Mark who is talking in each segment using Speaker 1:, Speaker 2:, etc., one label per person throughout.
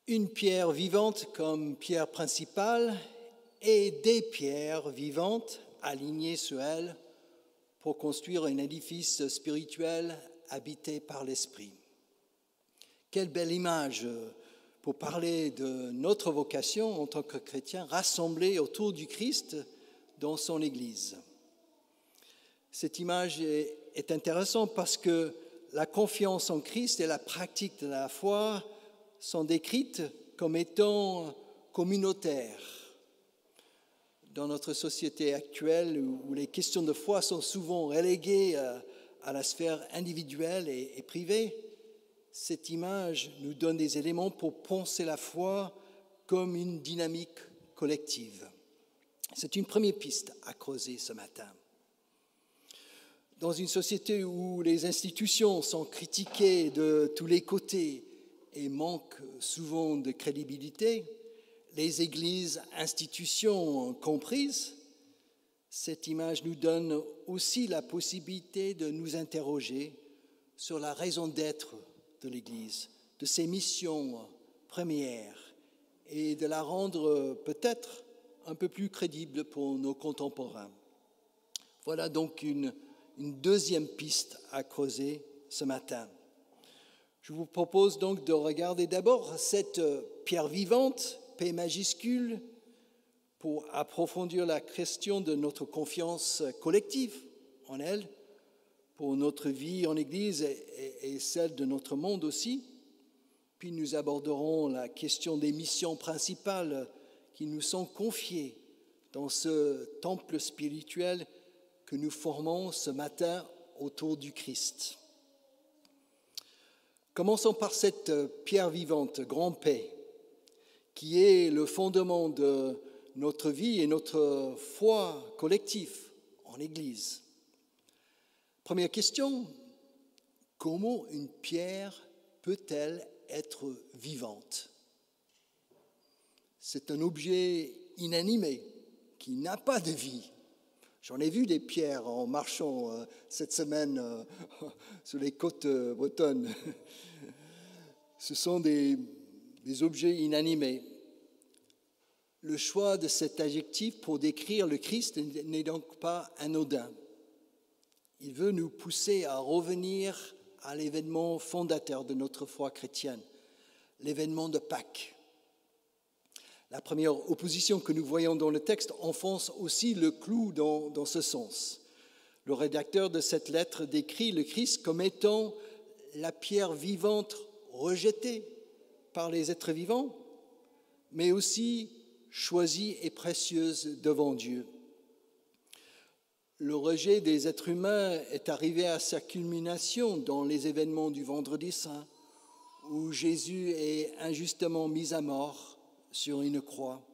Speaker 1: Une pierre vivante comme pierre principale et des pierres vivantes alignées sur elle pour construire un édifice spirituel habité par l'Esprit. Quelle belle image pour parler de notre vocation en tant que chrétiens rassemblés autour du Christ dans son Église. Cette image est intéressante parce que la confiance en Christ et la pratique de la foi sont décrites comme étant communautaires. Dans notre société actuelle, où les questions de foi sont souvent reléguées à la sphère individuelle et privée, cette image nous donne des éléments pour penser la foi comme une dynamique collective. C'est une première piste à creuser ce matin. Dans une société où les institutions sont critiquées de tous les côtés et manquent souvent de crédibilité, les églises, institutions comprises, cette image nous donne aussi la possibilité de nous interroger sur la raison d'être de l'Église, de ses missions premières et de la rendre peut-être un peu plus crédible pour nos contemporains. Voilà donc une deuxième piste à creuser ce matin. Je vous propose donc de regarder d'abord cette pierre vivante, P majuscule, pour approfondir la question de notre confiance collective en elle, pour notre vie en Église et celle de notre monde aussi. Puis nous aborderons la question des missions principales qui nous sont confiées dans ce temple spirituel que nous formons ce matin autour du Christ. Commençons par cette pierre vivante, grand P, qui est le fondement de notre vie et notre foi collective en Église. Première question, comment une pierre peut-elle être vivante? C'est un objet inanimé qui n'a pas de vie. J'en ai vu des pierres en marchant cette semaine sur les côtes bretonnes. Ce sont des objets inanimés. Le choix de cet adjectif pour décrire le Christ n'est donc pas anodin. Il veut nous pousser à revenir à l'événement fondateur de notre foi chrétienne, l'événement de Pâques. La première opposition que nous voyons dans le texte enfonce aussi le clou dans ce sens. Le rédacteur de cette lettre décrit le Christ comme étant la pierre vivante rejetée par les êtres vivants, mais aussi choisie et précieuse devant Dieu. Le rejet des êtres humains est arrivé à sa culmination dans les événements du Vendredi Saint, où Jésus est injustement mis à mort sur une croix.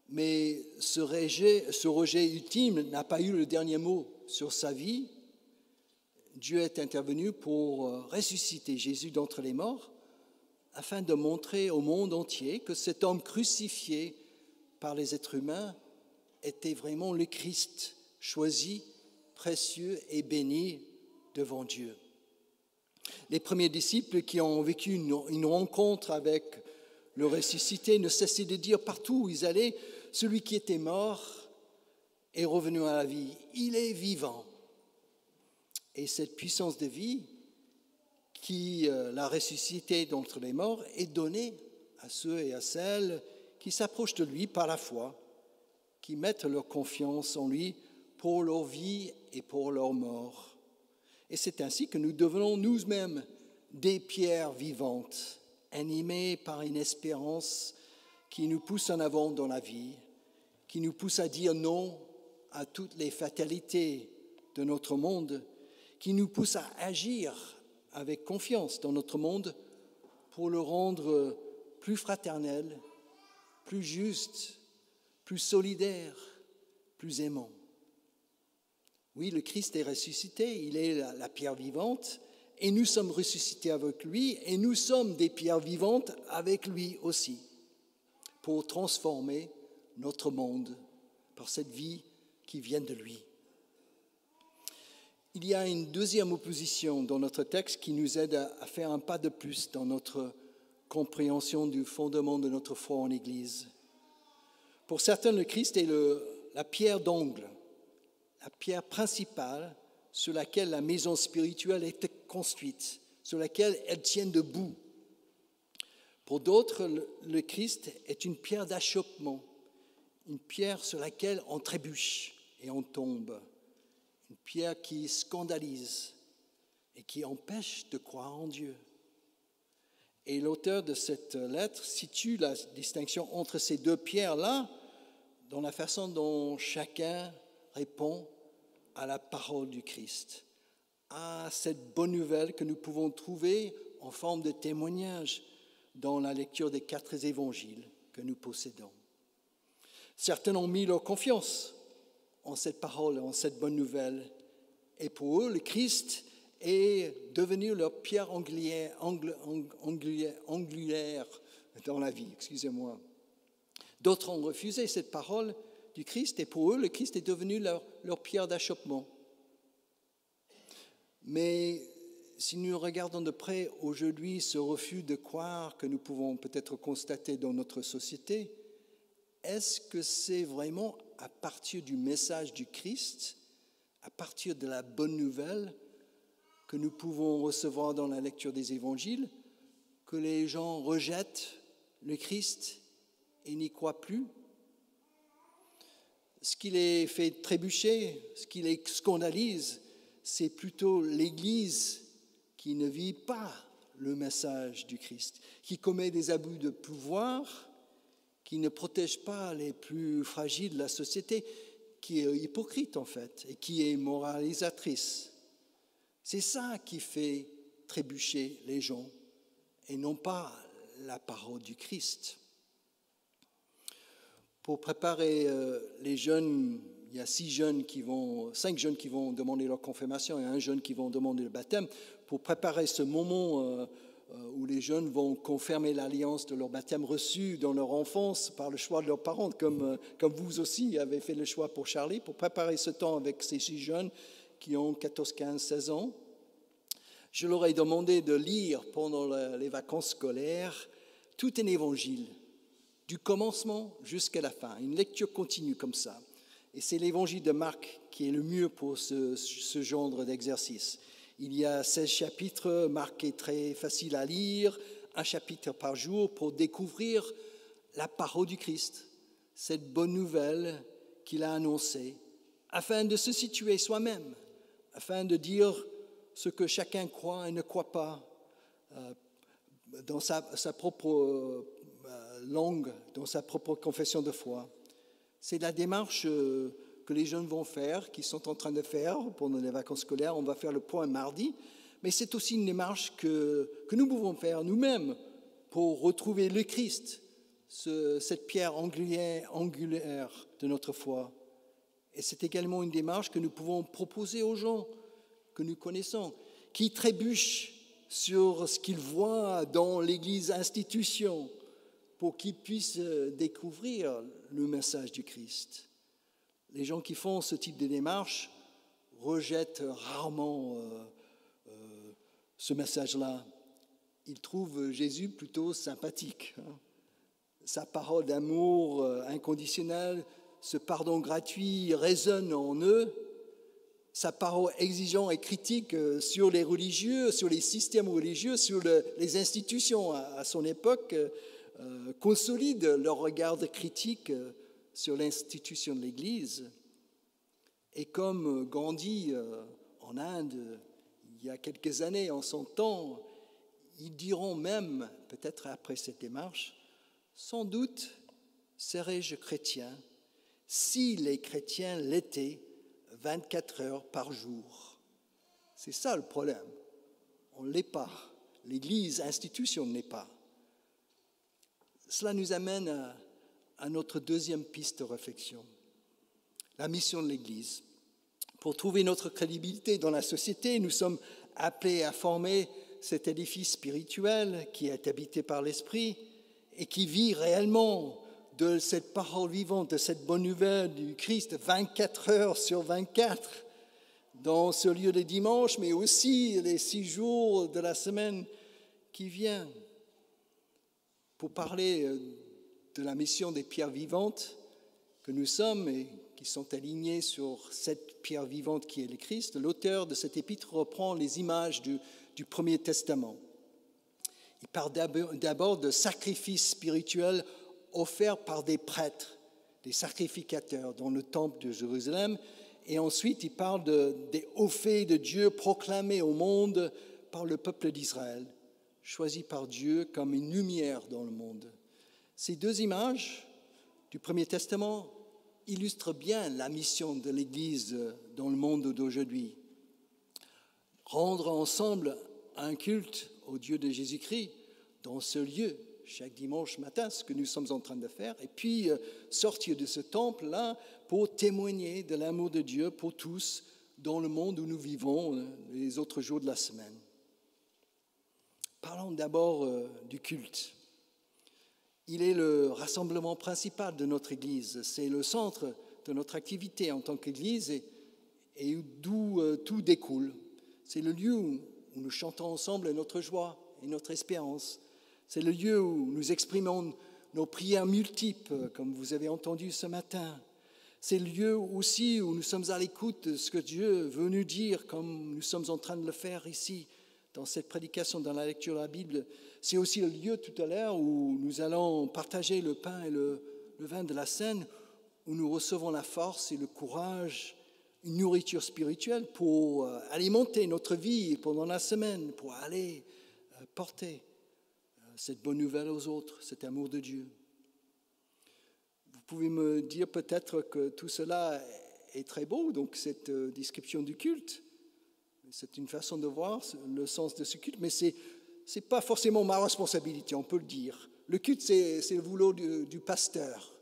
Speaker 1: Mais ce rejet ultime n'a pas eu le dernier mot sur sa vie. Dieu est intervenu pour ressusciter Jésus d'entre les morts, afin de montrer au monde entier que cet homme crucifié par les êtres humains était vraiment le Christ, choisi, précieux et béni devant Dieu. Les premiers disciples qui ont vécu une rencontre avec le ressuscité ne cessaient de dire partout où ils allaient, celui qui était mort est revenu à la vie, il est vivant. Et cette puissance de vie qui l'a ressuscité d'entre les morts est donnée à ceux et à celles qui s'approchent de lui par la foi, qui mettent leur confiance en lui pour leur vie et pour leur mort. Et c'est ainsi que nous devenons nous-mêmes des pierres vivantes, animés par une espérance qui nous pousse en avant dans la vie, qui nous pousse à dire non à toutes les fatalités de notre monde, qui nous pousse à agir avec confiance dans notre monde pour le rendre plus fraternel, plus juste, plus solidaire, plus aimant. Oui, le Christ est ressuscité, il est la pierre vivante, et nous sommes ressuscités avec lui, et nous sommes des pierres vivantes avec lui aussi, pour transformer notre monde par cette vie qui vient de lui. Il y a une deuxième opposition dans notre texte qui nous aide à faire un pas de plus dans notre compréhension du fondement de notre foi en Église. Pour certains, le Christ est la pierre d'angle, la pierre principale sur laquelle la maison spirituelle est construite, sur laquelle elle tient debout. Pour d'autres, le Christ est une pierre d'achoppement, une pierre sur laquelle on trébuche et on tombe, une pierre qui scandalise et qui empêche de croire en Dieu. Et l'auteur de cette lettre situe la distinction entre ces deux pierres-là dans la façon dont chacun répond à la parole du Christ, à cette bonne nouvelle que nous pouvons trouver en forme de témoignage dans la lecture des 4 évangiles que nous possédons. Certains ont mis leur confiance en cette parole, en cette bonne nouvelle, et pour eux, le Christ est devenu leur pierre angulaire dans la vie, excusez-moi. D'autres ont refusé cette parole du Christ et pour eux, le Christ est devenu leur pierre d'achoppement. Mais si nous regardons de près aujourd'hui ce refus de croire que nous pouvons peut-être constater dans notre société, est-ce que c'est vraiment à partir du message du Christ, à partir de la bonne nouvelle que nous pouvons recevoir dans la lecture des évangiles, que les gens rejettent le Christ et n'y croient plus? Ce qui les fait trébucher, ce qui les scandalise, c'est plutôt l'Église qui ne vit pas le message du Christ, qui commet des abus de pouvoir, qui ne protège pas les plus fragiles de la société, qui est hypocrite en fait, et qui est moralisatrice. C'est ça qui fait trébucher les gens, et non pas la parole du Christ. Pour préparer les jeunes, il y a 5 jeunes qui vont demander leur confirmation et 1 jeune qui vont demander le baptême. Pour préparer ce moment où les jeunes vont confirmer l'alliance de leur baptême reçu dans leur enfance par le choix de leurs parents, comme vous aussi avez fait le choix pour Charlie, pour préparer ce temps avec ces 6 jeunes qui ont 14, 15, 16 ans, je leur ai demandé de lire pendant les vacances scolaires tout un évangile, du commencement jusqu'à la fin, une lecture continue comme ça. Et c'est l'évangile de Marc qui est le mieux pour ce genre d'exercice. Il y a 16 chapitres, Marc est très facile à lire, 1 chapitre par jour pour découvrir la parole du Christ, cette bonne nouvelle qu'il a annoncée, afin de se situer soi-même, afin de dire ce que chacun croit et ne croit pas dans sa propre langue, dans sa propre confession de foi. C'est la démarche que les jeunes vont faire, qu'ils sont en train de faire pendant les vacances scolaires. On va faire le point mardi, mais c'est aussi une démarche que nous pouvons faire nous-mêmes pour retrouver le Christ, cette pierre angulaire de notre foi. Et c'est également une démarche que nous pouvons proposer aux gens que nous connaissons, qui trébuchent sur ce qu'ils voient dans l'Église institution, pour qu'ils puissent découvrir le message du Christ. Les gens qui font ce type de démarche rejettent rarement ce message-là. Ils trouvent Jésus plutôt sympathique. Sa parole d'amour inconditionnel, ce pardon gratuit résonne en eux. Sa parole exigeante et critique sur les religieux, sur les systèmes religieux, sur les institutions à son époque, consolide leur regard critique sur l'institution de l'Église. Et comme Gandhi en Inde, il y a quelques années, en son temps, ils diront même, peut-être après cette démarche, sans doute serais-je chrétien si les chrétiens l'étaient 24 heures par jour. C'est ça le problème. On ne l'est pas. L'Église, institution, ne l'est pas. Cela nous amène à notre deuxième piste de réflexion, la mission de l'Église. Pour trouver notre crédibilité dans la société, nous sommes appelés à former cet édifice spirituel qui est habité par l'Esprit et qui vit réellement de cette parole vivante, de cette bonne nouvelle du Christ 24 heures sur 24 dans ce lieu de dimanche, mais aussi les 6 jours de la semaine qui vient. Pour parler de la mission des pierres vivantes que nous sommes et qui sont alignées sur cette pierre vivante qui est le Christ, l'auteur de cet épître reprend les images du Premier Testament. Il parle d'abord de sacrifices spirituels offerts par des prêtres, des sacrificateurs dans le temple de Jérusalem. Et ensuite, il parle des hauts faits de Dieu proclamés au monde par le peuple d'Israël, choisi par Dieu comme une lumière dans le monde. Ces deux images du Premier Testament illustrent bien la mission de l'Église dans le monde d'aujourd'hui. Rendre ensemble un culte au Dieu de Jésus-Christ dans ce lieu, chaque dimanche matin, ce que nous sommes en train de faire, et puis sortir de ce temple-là pour témoigner de l'amour de Dieu pour tous dans le monde où nous vivons les autres jours de la semaine. Parlons d'abord du culte. Il est le rassemblement principal de notre Église. C'est le centre de notre activité en tant qu'Église et d'où tout découle. C'est le lieu où nous chantons ensemble notre joie et notre espérance. C'est le lieu où nous exprimons nos prières multiples, comme vous avez entendu ce matin. C'est le lieu aussi où nous sommes à l'écoute de ce que Dieu veut nous dire, comme nous sommes en train de le faire ici, dans cette prédication, dans la lecture de la Bible. C'est aussi le lieu tout à l'heure où nous allons partager le pain et le vin de la scène, où nous recevons la force et le courage, une nourriture spirituelle pour alimenter notre vie pendant la semaine, pour aller porter cette bonne nouvelle aux autres, cet amour de Dieu. Vous pouvez me dire peut-être que tout cela est très beau, donc cette description du culte. C'est une façon de voir le sens de ce culte, mais ce n'est pas forcément ma responsabilité, on peut le dire. Le culte, c'est le boulot du pasteur.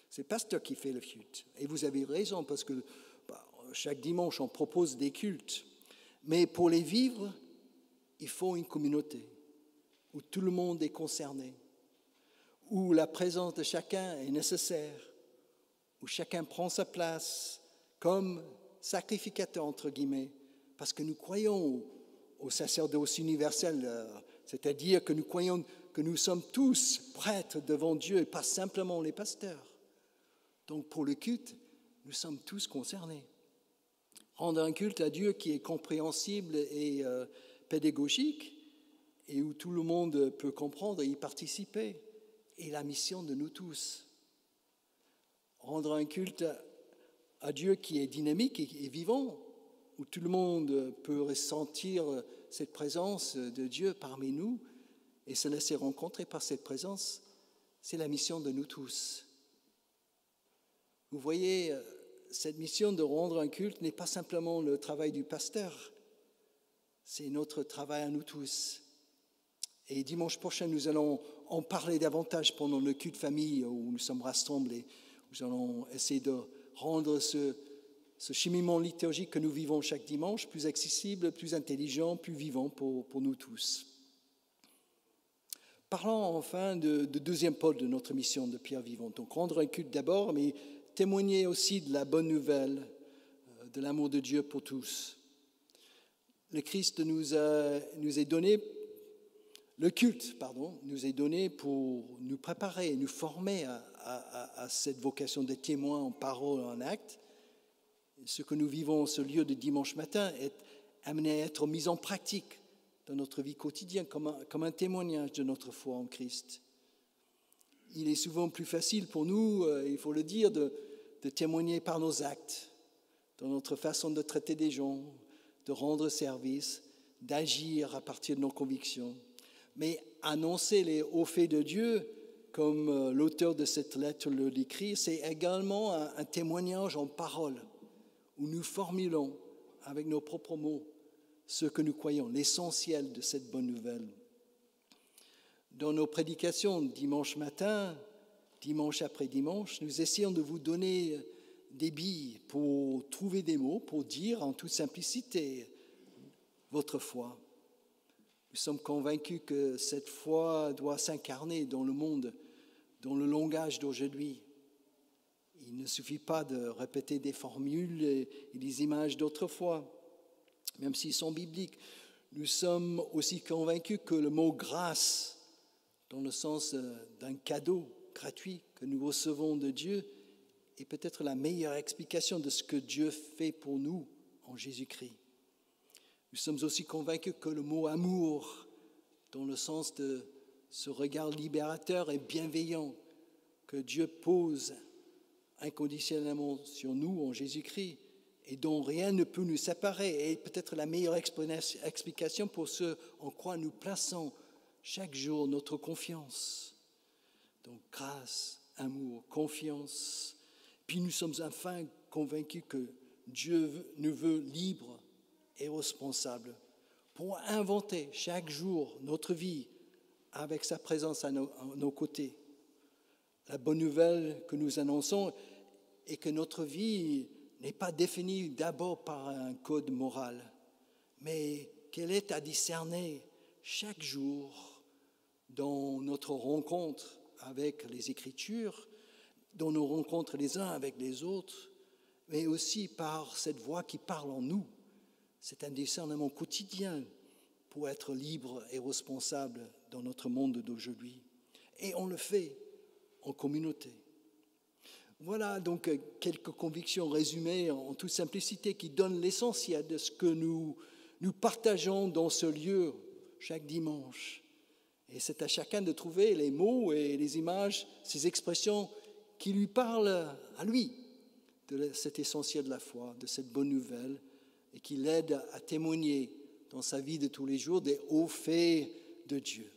Speaker 1: C'est le pasteur qui fait le culte. Et vous avez raison, parce que chaque dimanche, on propose des cultes. Mais pour les vivre, il faut une communauté où tout le monde est concerné, où la présence de chacun est nécessaire, où chacun prend sa place comme sacrificateur, entre guillemets, parce que nous croyons au sacerdoce universel, c'est-à-dire que nous croyons que nous sommes tous prêtres devant Dieu et pas simplement les pasteurs. Donc pour le culte, nous sommes tous concernés. Rendre un culte à Dieu qui est compréhensible et pédagogique et où tout le monde peut comprendre et y participer est la mission de nous tous. Rendre un culte à Dieu qui est dynamique et vivant, où tout le monde peut ressentir cette présence de Dieu parmi nous et se laisser rencontrer par cette présence, c'est la mission de nous tous. Vous voyez, cette mission de rendre un culte n'est pas simplement le travail du pasteur, c'est notre travail à nous tous. Et dimanche prochain, nous allons en parler davantage pendant le culte famille où nous sommes rassemblés. Nous allons essayer de rendre ce cheminement liturgique que nous vivons chaque dimanche plus accessible, plus intelligent, plus vivant pour nous tous. Parlons enfin de deuxième pôle de notre mission de pierre vivante. Donc rendre un culte d'abord, mais témoigner aussi de la bonne nouvelle, de l'amour de Dieu pour tous. Le Christ nous est donné, le culte, nous est donné pour nous préparer et nous former à cette vocation de témoin en parole et en acte. Ce que nous vivons en ce lieu de dimanche matin est amené à être mis en pratique dans notre vie quotidienne comme un témoignage de notre foi en Christ. Il est souvent plus facile pour nous, il faut le dire, de témoigner par nos actes, dans notre façon de traiter des gens, de rendre service, d'agir à partir de nos convictions. Mais annoncer les hauts faits de Dieu, comme l'auteur de cette lettre le décrit, c'est également un témoignage en parole, où nous formulons avec nos propres mots ce que nous croyons, l'essentiel de cette bonne nouvelle. Dans nos prédications dimanche matin, dimanche après dimanche, nous essayons de vous donner des billes pour trouver des mots, pour dire en toute simplicité votre foi. Nous sommes convaincus que cette foi doit s'incarner dans le monde, dans le langage d'aujourd'hui. Il ne suffit pas de répéter des formules et des images d'autrefois, même s'ils sont bibliques. Nous sommes aussi convaincus que le mot « grâce » dans le sens d'un cadeau gratuit que nous recevons de Dieu, est peut-être la meilleure explication de ce que Dieu fait pour nous en Jésus-Christ. Nous sommes aussi convaincus que le mot amour, dans le sens de ce regard libérateur et bienveillant que Dieu pose inconditionnellement sur nous en Jésus-Christ et dont rien ne peut nous séparer, est peut-être la meilleure explication pour ce en quoi nous plaçons chaque jour notre confiance. Donc grâce, amour, confiance. Puis nous sommes enfin convaincus que Dieu nous veut libres et responsables pour inventer chaque jour notre vie avec sa présence à nos côtés. La bonne nouvelle que nous annonçons est que notre vie n'est pas définie d'abord par un code moral, mais qu'elle est à discerner chaque jour dans notre rencontre avec les Écritures, dans nos rencontres les uns avec les autres, mais aussi par cette voix qui parle en nous. C'est un discernement quotidien pour être libre et responsable dans notre monde d'aujourd'hui. Et on le fait en communauté. Voilà donc quelques convictions résumées en toute simplicité qui donnent l'essentiel de ce que nous partageons dans ce lieu chaque dimanche. Et c'est à chacun de trouver les mots et les images, ces expressions qui lui parlent à lui de cet essentiel de la foi, de cette bonne nouvelle, et qui l'aident à témoigner dans sa vie de tous les jours des hauts faits de Dieu.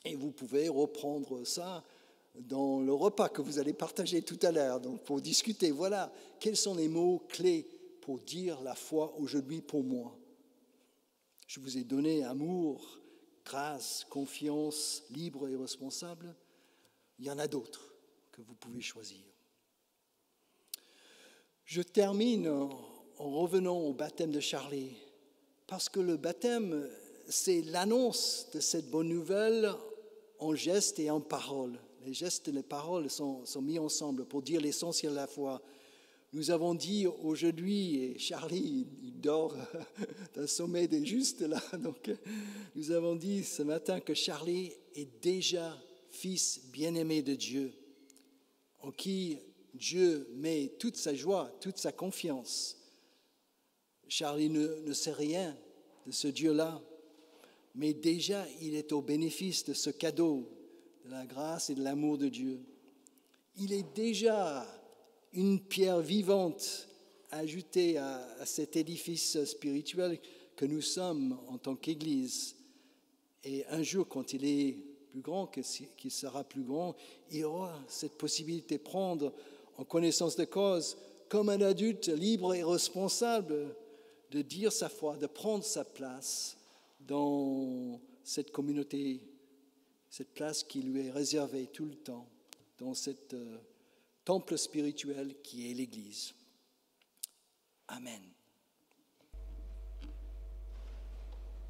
Speaker 1: Et vous pouvez reprendre ça dans le repas que vous allez partager tout à l'heure, donc pour discuter. Voilà, quels sont les mots clés pour dire la foi aujourd'hui pour moi? Je vous ai donné amour, grâce, confiance, libre et responsable. Il y en a d'autres que vous pouvez choisir. Je termine en revenant au baptême de Charlie, parce que le baptême, c'est l'annonce de cette bonne nouvelle en gestes et en paroles. Les gestes et les paroles sont mis ensemble pour dire l'essentiel de la foi. Nous avons dit aujourd'hui, et Charlie, il dort d'un sommeil des justes là, donc nous avons dit ce matin que Charlie est déjà fils bien-aimé de Dieu, en qui Dieu met toute sa joie, toute sa confiance. Charlie ne sait rien de ce Dieu-là, mais déjà il est au bénéfice de ce cadeau, de la grâce et de l'amour de Dieu. Il est déjà une pierre vivante ajoutée à cet édifice spirituel que nous sommes en tant qu'Église. Et un jour, quand il est plus grand, qu'il sera plus grand, il aura cette possibilité de prendre en connaissance de cause, comme un adulte libre et responsable, de dire sa foi, de prendre sa place dans cette communauté, cette place qui lui est réservée tout le temps, dans cet temple spirituel qui est l'Église. Amen.